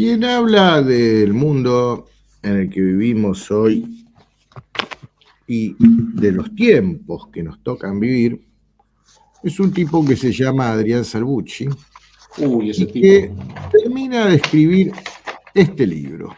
Quien habla del mundo en el que vivimos hoy y de los tiempos que nos tocan vivir es un tipo que se llama Adrián Salvucci Uy, ese y tipo. que termina de escribir este libro.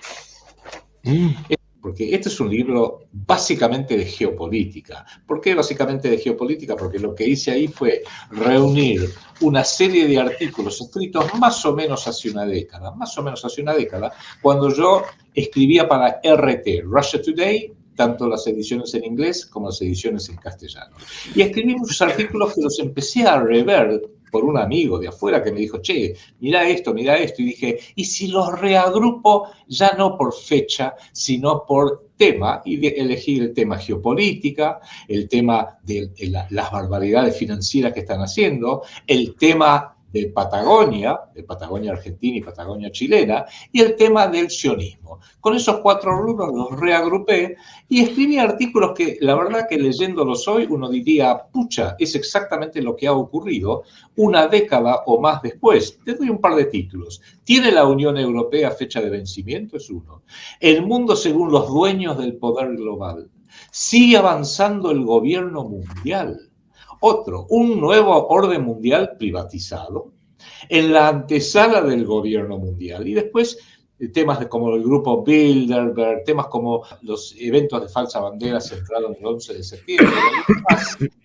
Porque este es un libro básicamente de geopolítica. ¿Por qué básicamente de geopolítica? Porque lo que hice ahí fue reunir una serie de artículos escritos más o menos hace una década, cuando yo escribía para RT, Russia Today, tanto las ediciones en inglés como las ediciones en castellano. Y escribí muchos artículos que los empecé a rever por un amigo de afuera que me dijo, che, mira esto, y dije, ¿y si los reagrupo ya no por fecha, sino por tema? Y elegí el tema geopolítica, el tema de las barbaridades financieras que están haciendo, el tema de Patagonia Argentina y Patagonia chilena, y el tema del sionismo. Con esos 4 rubros los reagrupé y escribí artículos que la verdad que leyéndolos hoy uno diría, pucha, es exactamente lo que ha ocurrido una década o más después. Te doy un par de títulos. ¿Tiene la Unión Europea fecha de vencimiento? Es uno. El mundo según los dueños del poder global. ¿Sigue avanzando el gobierno mundial? Otro, un nuevo orden mundial privatizado en la antesala del gobierno mundial. Y después temas como el grupo Bilderberg, temas como los eventos de falsa bandera centrados en el 11 de septiembre.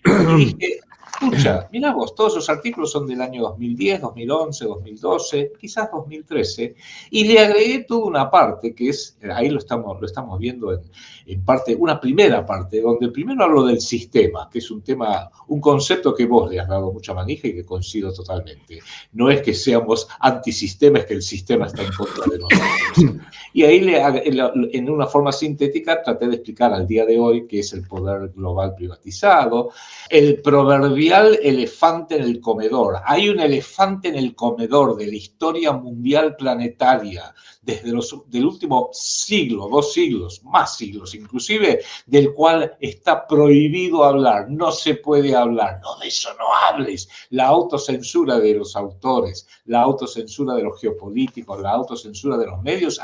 Y dije, escucha, mirá vos, todos esos artículos son del año 2010, 2011, 2012, quizás 2013, y le agregué toda una parte que es, ahí lo estamos viendo en parte, una primera parte, donde primero hablo del sistema, que es un tema, un concepto que vos le has dado mucha manija y que coincido totalmente. No es que seamos antisistema, es que el sistema está en contra de nosotros. Y ahí en una forma sintética traté de explicar al día de hoy qué es el poder global privatizado, el proverbial elefante en el comedor. Hay un elefante en el comedor de la historia mundial planetaria desde del último siglo, 2 siglos, más siglos inclusive, del cual está prohibido hablar, no se puede hablar, no, de eso no hables. La autocensura de los autores, la autocensura de los geopolíticos, la autocensura de los medios,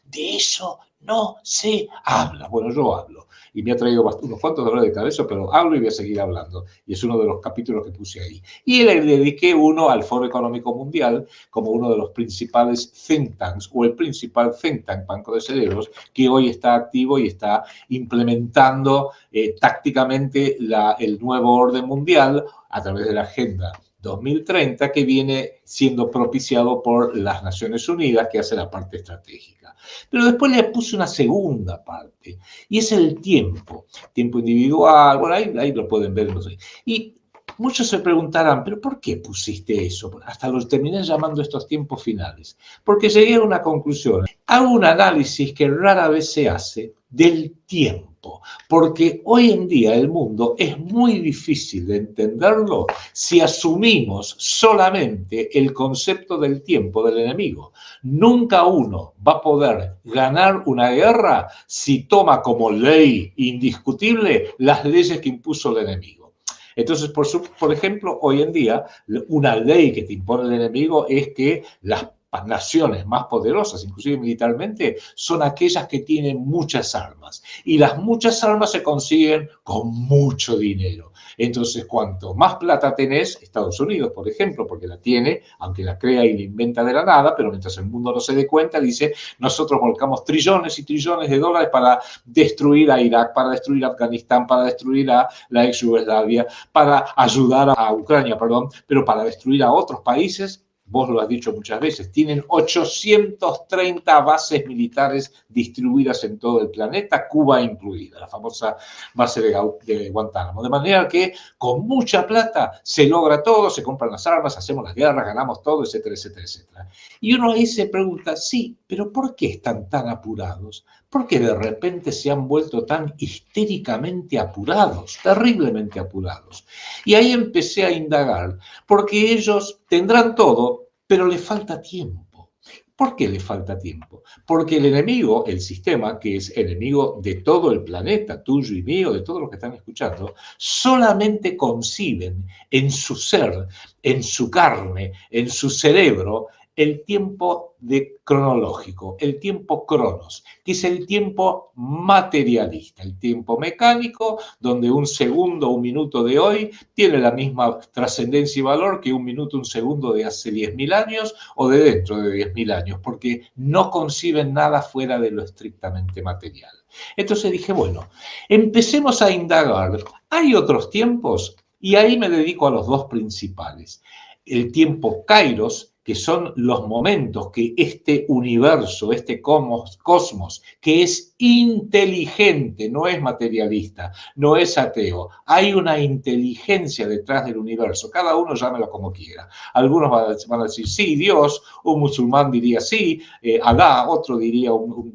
de eso no se habla. Bueno, yo hablo y me ha traído unos cuantos dolores de cabeza, pero hablo y voy a seguir hablando. Y es uno de los capítulos que puse ahí. Y le dediqué uno al Foro Económico Mundial como uno de los principales think tanks, o el principal think tank, Banco de Cerebros, que hoy está activo y está implementando tácticamente el nuevo orden mundial a través de la Agenda 2030, que viene siendo propiciado por las Naciones Unidas, que hace la parte estratégica. Pero después le puse una segunda parte, y es el tiempo individual, bueno, ahí lo pueden ver, no sé. Y muchos se preguntarán, ¿pero por qué pusiste eso? Hasta los terminé llamando estos tiempos finales. Porque llegué a una conclusión. Hago un análisis que rara vez se hace del tiempo, porque hoy en día el mundo es muy difícil de entenderlo si asumimos solamente el concepto del tiempo del enemigo. Nunca uno va a poder ganar una guerra si toma como ley indiscutible las leyes que impuso el enemigo. Entonces, por ejemplo, hoy en día, una ley que te impone el enemigo es que las naciones más poderosas, inclusive militarmente, son aquellas que tienen muchas armas. Y las muchas armas se consiguen con mucho dinero. Entonces, cuanto más plata tenés, Estados Unidos, por ejemplo, porque la tiene, aunque la crea y la inventa de la nada, pero mientras el mundo no se dé cuenta, dice, nosotros volcamos trillones y trillones de dólares para destruir a Irak, para destruir a Afganistán, para destruir a la ex Yugoslavia, para ayudar a Ucrania, pero para destruir a otros países. Vos lo has dicho muchas veces, tienen 830 bases militares distribuidas en todo el planeta, Cuba incluida, la famosa base de Guantánamo. De manera que con mucha plata se logra todo, se compran las armas, hacemos las guerras, ganamos todo, etcétera, etcétera, etcétera. Y uno ahí se pregunta, sí, pero ¿por qué están tan apurados? ¿Por qué de repente se han vuelto tan histéricamente apurados, terriblemente apurados? Y ahí empecé a indagar, porque ellos tendrán todo, pero le falta tiempo. ¿Por qué le falta tiempo? Porque el enemigo, el sistema, que es enemigo de todo el planeta, tuyo y mío, de todos los que están escuchando, solamente conciben en su ser, en su carne, en su cerebro, el tiempo cronológico, el tiempo cronos, que es el tiempo materialista, el tiempo mecánico, donde un segundo, un minuto de hoy tiene la misma trascendencia y valor que un minuto, un segundo de hace 10.000 años o de dentro de 10.000 años, porque no conciben nada fuera de lo estrictamente material. Entonces dije, bueno, empecemos a indagar. ¿Hay otros tiempos? Y ahí me dedico a los dos principales. El tiempo kairos, que son los momentos que este universo, este cosmos, que es inteligente, no es materialista, no es ateo, hay una inteligencia detrás del universo, cada uno llámelo como quiera. Algunos van a decir sí, Dios, un musulmán diría sí, Alá, otro diría,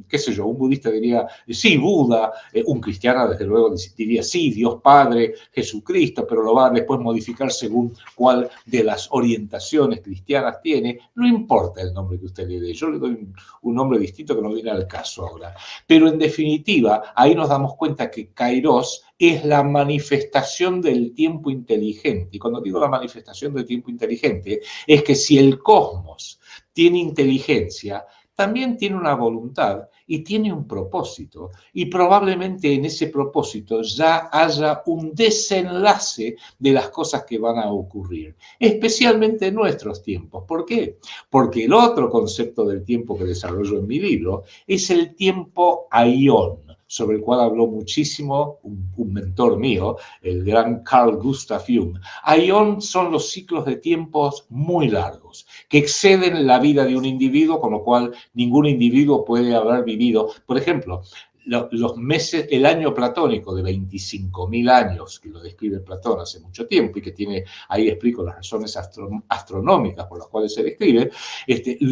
qué sé yo, un budista diría sí, Buda, un cristiano desde luego diría sí, Dios Padre, Jesucristo, pero lo va a después modificar según cuál de las orientaciones cristianas tiene. No importa el nombre que usted le dé, yo le doy un nombre distinto que no viene al caso ahora. Pero en definitiva, ahí nos damos cuenta que Kairos es la manifestación del tiempo inteligente. Y cuando digo la manifestación del tiempo inteligente, es que si el cosmos tiene inteligencia, también tiene una voluntad y tiene un propósito. Y probablemente en ese propósito ya haya un desenlace de las cosas que van a ocurrir, especialmente en nuestros tiempos. ¿Por qué? Porque el otro concepto del tiempo que desarrollo en mi libro es el tiempo aion, sobre el cual habló muchísimo un mentor mío, el gran Carl Gustav Jung. Aion son los ciclos de tiempos muy largos, que exceden la vida de un individuo, con lo cual ningún individuo puede haber vivido. Por ejemplo, los meses, el año platónico de 25.000 años, que lo describe Platón hace mucho tiempo y que tiene, ahí explico las razones astronómicas por las cuales se describe,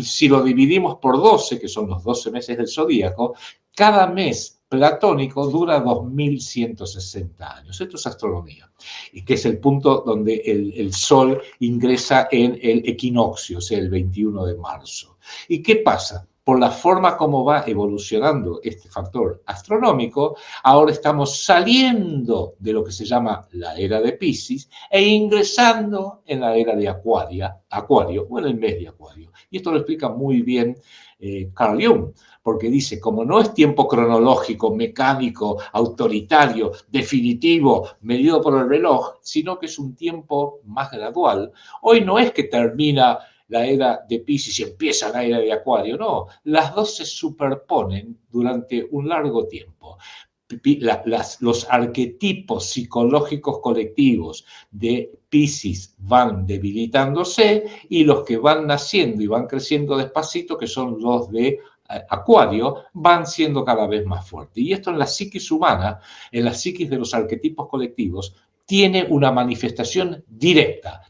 si lo dividimos por 12, que son los 12 meses del zodíaco, cada mes platónico dura 2.160 años. Esto es astronomía, y que es el punto donde el Sol ingresa en el equinoccio, o sea, el 21 de marzo. ¿Y qué pasa? Por la forma como va evolucionando este factor astronómico, ahora estamos saliendo de lo que se llama la era de Piscis e ingresando en la era de Acuario, o en el mes de Acuario. Y esto lo explica muy bien Carl Jung, porque dice, como no es tiempo cronológico, mecánico, autoritario, definitivo, medido por el reloj, sino que es un tiempo más gradual. Hoy no es que termina la era de Piscis y empieza la era de Acuario, no, las dos se superponen durante un largo tiempo. Los arquetipos psicológicos colectivos de Piscis van debilitándose y los que van naciendo y van creciendo despacito, que son los de Acuario, van siendo cada vez más fuertes. Y esto en la psiquis humana, en la psiquis de los arquetipos colectivos, tiene una manifestación directa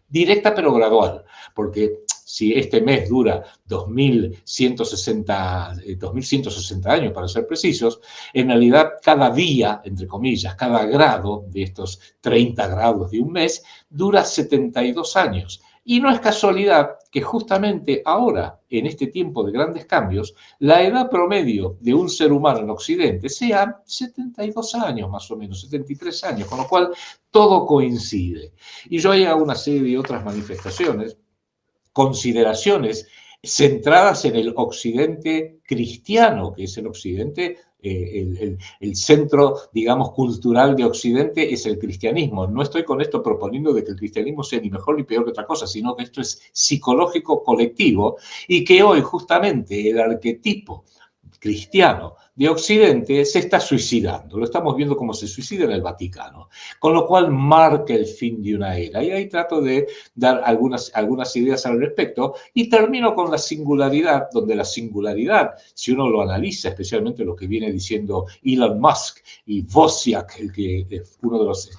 pero gradual, porque si este mes dura 2.160 años, para ser precisos, en realidad cada día, entre comillas, cada grado de estos 30 grados de un mes, dura 72 años. Y no es casualidad que justamente ahora, en este tiempo de grandes cambios, la edad promedio de un ser humano en Occidente sea 72 años más o menos, 73 años, con lo cual todo coincide. Y yo hago una serie de otras manifestaciones, consideraciones centradas en el occidente cristiano, que es el occidente, el centro, digamos, cultural de Occidente es el cristianismo. No estoy con esto proponiendo de que el cristianismo sea ni mejor ni peor que otra cosa, sino que esto es psicológico colectivo y que hoy justamente el arquetipo cristiano de Occidente se está suicidando. Lo estamos viendo como se suicida en el Vaticano, con lo cual marca el fin de una era. Y ahí trato de dar algunas ideas al respecto y termino con la singularidad, donde la singularidad, si uno lo analiza, especialmente lo que viene diciendo Elon Musk y Wozniak, uno de los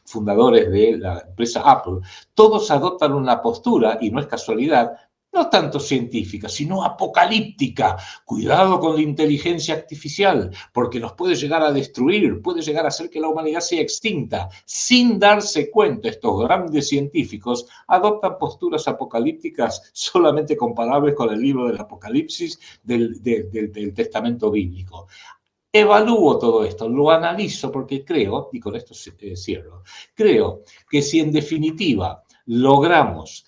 fundadores de la empresa Apple, todos adoptan una postura, y no es casualidad, no tanto científica, sino apocalíptica. Cuidado con la inteligencia artificial, porque nos puede llegar a destruir, puede llegar a hacer que la humanidad sea extinta. Sin darse cuenta, estos grandes científicos adoptan posturas apocalípticas solamente comparables con el libro del Apocalipsis del Testamento bíblico. Evalúo todo esto, lo analizo porque creo, y con esto cierro, creo que si en definitiva logramos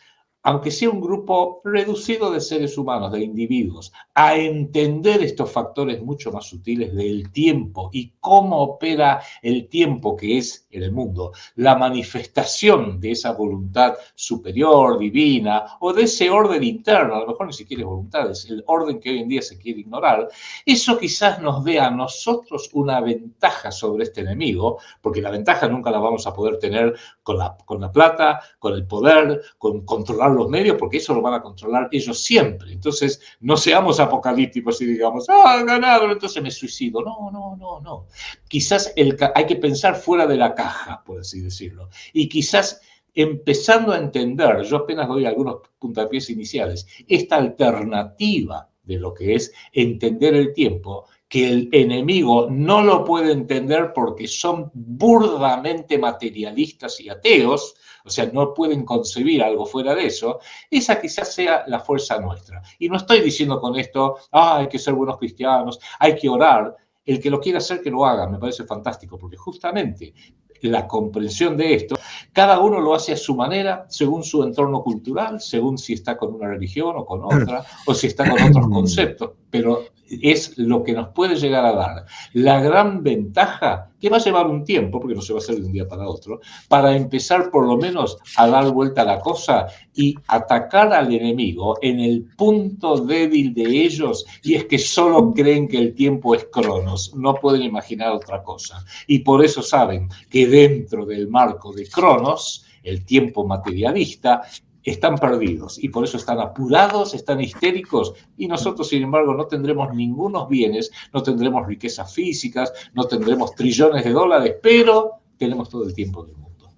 aunque sea un grupo reducido de seres humanos, de individuos, a entender estos factores mucho más sutiles del tiempo y cómo opera el tiempo, que es en el mundo la manifestación de esa voluntad superior, divina, o de ese orden interno, a lo mejor ni siquiera es voluntad, es el orden que hoy en día se quiere ignorar, eso quizás nos dé a nosotros una ventaja sobre este enemigo, porque la ventaja nunca la vamos a poder tener con la plata, con el poder, con controlar los medios, porque eso lo van a controlar ellos siempre. Entonces, no seamos apocalípticos y digamos, ganaron, entonces me suicido. No. Quizás hay que pensar fuera de la caja, por así decirlo. Y quizás empezando a entender, yo apenas doy algunos puntapiés iniciales, esta alternativa de lo que es entender el tiempo, que el enemigo no lo puede entender porque son burdamente materialistas y ateos, o sea, no pueden concebir algo fuera de eso, esa quizás sea la fuerza nuestra. Y no estoy diciendo con esto, hay que ser buenos cristianos, hay que orar. El que lo quiera hacer, que lo haga, me parece fantástico, porque justamente la comprensión de esto, cada uno lo hace a su manera, según su entorno cultural, según si está con una religión o con otra, o si está con otros conceptos, pero es lo que nos puede llegar a dar la gran ventaja, que va a llevar un tiempo, porque no se va a hacer de un día para otro, para empezar por lo menos a dar vuelta a la cosa y atacar al enemigo en el punto débil de ellos, y es que solo creen que el tiempo es Cronos, no pueden imaginar otra cosa, y por eso saben que dentro del marco de Cronos, el tiempo materialista, están perdidos y por eso están apurados, están histéricos, y nosotros, sin embargo, no tendremos ningunos bienes, no tendremos riquezas físicas, no tendremos trillones de dólares, pero tenemos todo el tiempo del mundo.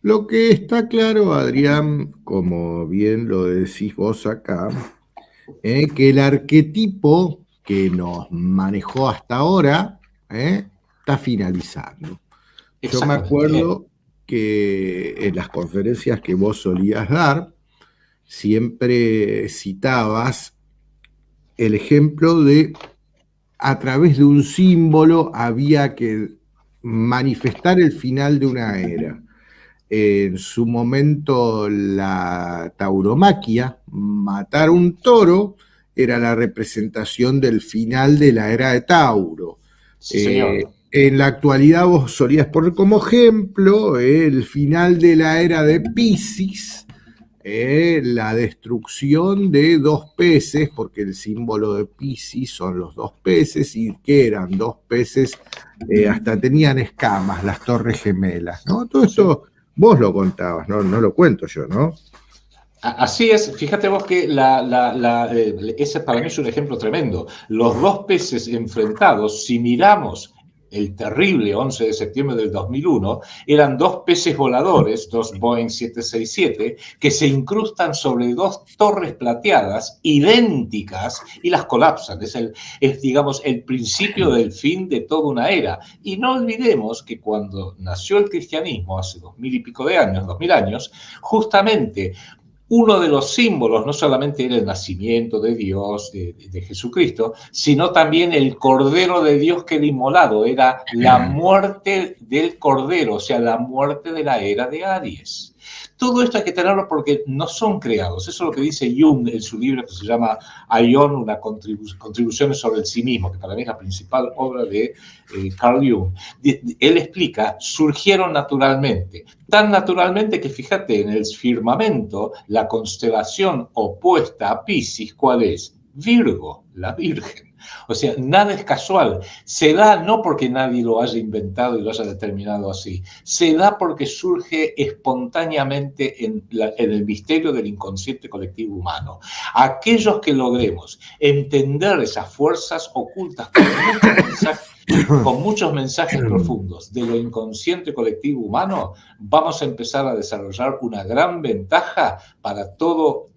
Lo que está claro, Adrián, como bien lo decís vos acá, que el arquetipo que nos manejó hasta ahora está finalizando. Yo me acuerdo que en las conferencias que vos solías dar, siempre citabas el ejemplo de a través de un símbolo había que manifestar el final de una era. En su momento la tauromaquia, matar un toro, era la representación del final de la era de Tauro. Sí, señor. En la actualidad vos solías poner como ejemplo el final de la era de Piscis, la destrucción de 2 peces, porque el símbolo de Piscis son los 2 peces, y que eran 2 peces, hasta tenían escamas, las torres gemelas, ¿no? Todo esto vos lo contabas, no lo cuento yo, ¿no? Así es, fíjate vos que ese para mí es un ejemplo tremendo. Los 2 peces enfrentados, si miramos el terrible 11 de septiembre del 2001, eran 2 peces voladores, 2 Boeing 767, que se incrustan sobre 2 torres plateadas idénticas y las colapsan. Es, digamos, el principio del fin de toda una era. Y no olvidemos que cuando nació el cristianismo, hace 2000 y pico de años, 2000 años, justamente uno de los símbolos no solamente era el nacimiento de Dios, de Jesucristo, sino también el Cordero de Dios que era inmolado, era la muerte del Cordero, o sea, la muerte de la era de Aries. Todo esto hay que tenerlo porque no son creados. Eso es lo que dice Jung en su libro que se llama Aion, una contribuciones sobre el sí mismo, que para mí es la principal obra de Carl Jung. Él explica, surgieron naturalmente. Tan naturalmente que, fíjate, en el firmamento, la constelación opuesta a Piscis, ¿cuál es? Virgo, la Virgen. O sea, nada es casual. Se da no porque nadie lo haya inventado y lo haya determinado así. Se da porque surge espontáneamente en el misterio del inconsciente colectivo humano. Aquellos que logremos entender esas fuerzas ocultas con muchos mensajes profundos de lo inconsciente colectivo humano, vamos a empezar a desarrollar una gran ventaja para todo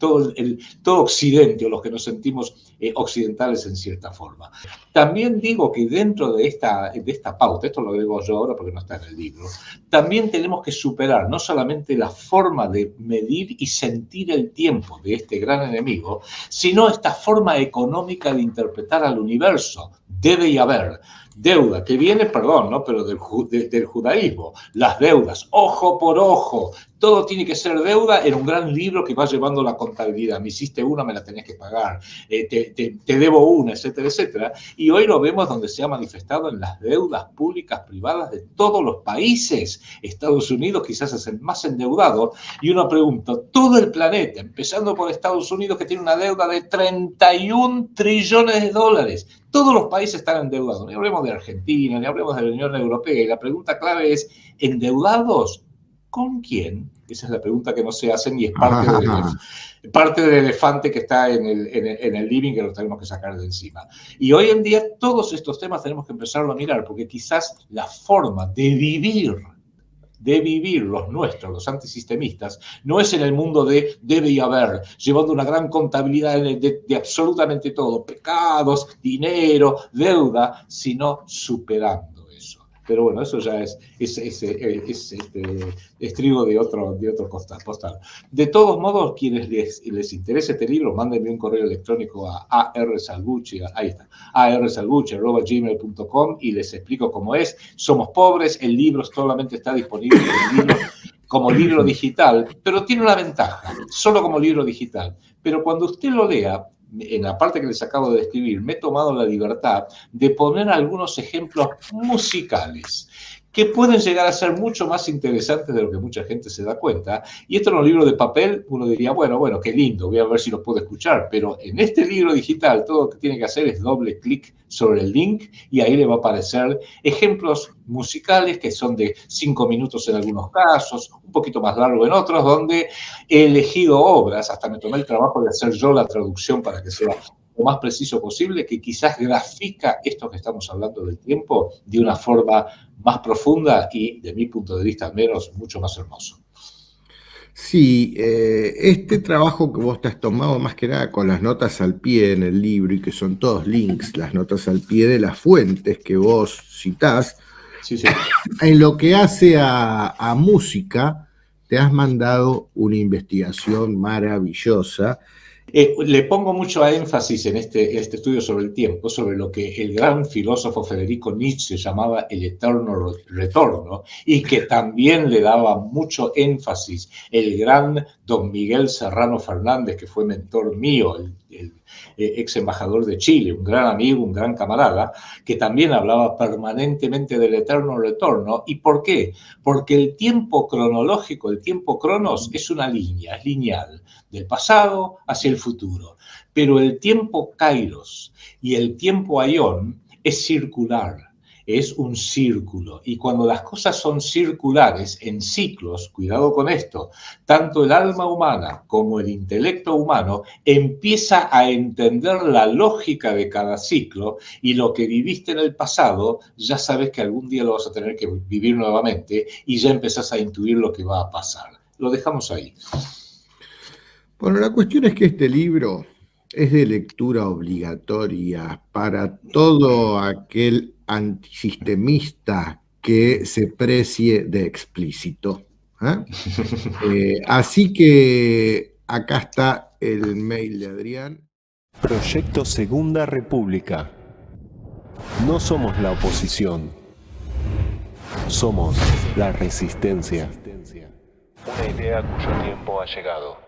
Occidente, o los que nos sentimos occidentales en cierta forma. También digo que dentro de esta pauta, esto lo agrego yo ahora porque no está en el libro, también tenemos que superar no solamente la forma de medir y sentir el tiempo de este gran enemigo, sino esta forma económica de interpretar al universo. Debe y haber deuda, que viene, perdón, ¿no? Pero del judaísmo, las deudas, ojo por ojo, todo tiene que ser deuda, era un gran libro que va llevando la contabilidad. Me hiciste una, me la tenés que pagar, te debo una, etcétera, etcétera. Y hoy lo vemos donde se ha manifestado en las deudas públicas, privadas de todos los países. Estados Unidos quizás es el más endeudado. Y uno pregunta, todo el planeta, empezando por Estados Unidos, que tiene una deuda de 31 trillones de dólares. Todos los países están endeudados. Ni hablemos de Argentina, ni hablemos de la Unión Europea. Y la pregunta clave es, ¿endeudados con quién? Esa es la pregunta que no se hacen y es parte del elefante que está en el living que lo tenemos que sacar de encima. Y hoy en día todos estos temas tenemos que empezarlo a mirar, porque quizás la forma de vivir los nuestros, los antisistemistas, no es en el mundo de debe y haber, llevando una gran contabilidad de absolutamente todo, pecados, dinero, deuda, sino superando eso. Pero bueno, eso ya es trigo de otro postal. De todos modos, quienes les interese este libro, mándenme un correo electrónico a arsalbucci, ahí está, arsalbucci@gmail.com y les explico cómo es. Somos pobres, el libro solamente está disponible como libro digital, pero tiene una ventaja, solo como libro digital. Pero cuando usted lo lea, en la parte que les acabo de describir, me he tomado la libertad de poner algunos ejemplos musicales que pueden llegar a ser mucho más interesantes de lo que mucha gente se da cuenta. Y esto en un libro de papel, uno diría, bueno, qué lindo, voy a ver si lo puedo escuchar. Pero en este libro digital, todo lo que tiene que hacer es doble clic sobre el link y ahí le va a aparecer ejemplos musicales que son de 5 minutos en algunos casos, un poquito más largo en otros, donde he elegido obras, hasta me tomé el trabajo de hacer yo la traducción para que sea lo más preciso posible, que quizás grafica esto que estamos hablando del tiempo de una forma más profunda y, de mi punto de vista al menos, mucho más hermoso. Sí, este trabajo que vos te has tomado más que nada con las notas al pie en el libro y que son todos links, las notas al pie de las fuentes que vos citás, sí. En lo que hace a música, te has mandado una investigación maravillosa. Le pongo mucho énfasis en este estudio sobre el tiempo, sobre lo que el gran filósofo Federico Nietzsche llamaba el eterno retorno, y que también le daba mucho énfasis el gran don Miguel Serrano Fernández, que fue mentor mío, el ex embajador de Chile, un gran amigo, un gran camarada, que también hablaba permanentemente del eterno retorno. ¿Y por qué? Porque el tiempo cronológico, el tiempo cronos, es una línea, es lineal, del pasado hacia el futuro. Pero el tiempo kairos y el tiempo aion es circular, es un círculo. Y cuando las cosas son circulares en ciclos, cuidado con esto, tanto el alma humana como el intelecto humano empieza a entender la lógica de cada ciclo, y lo que viviste en el pasado ya sabes que algún día lo vas a tener que vivir nuevamente y ya empezás a intuir lo que va a pasar. Lo dejamos ahí. Bueno, la cuestión es que este libro es de lectura obligatoria para todo aquel antisistemista que se precie de explícito. Así que acá está el mail de Adrián. Proyecto Segunda República. No somos la oposición. Somos la resistencia. Una idea cuyo tiempo ha llegado.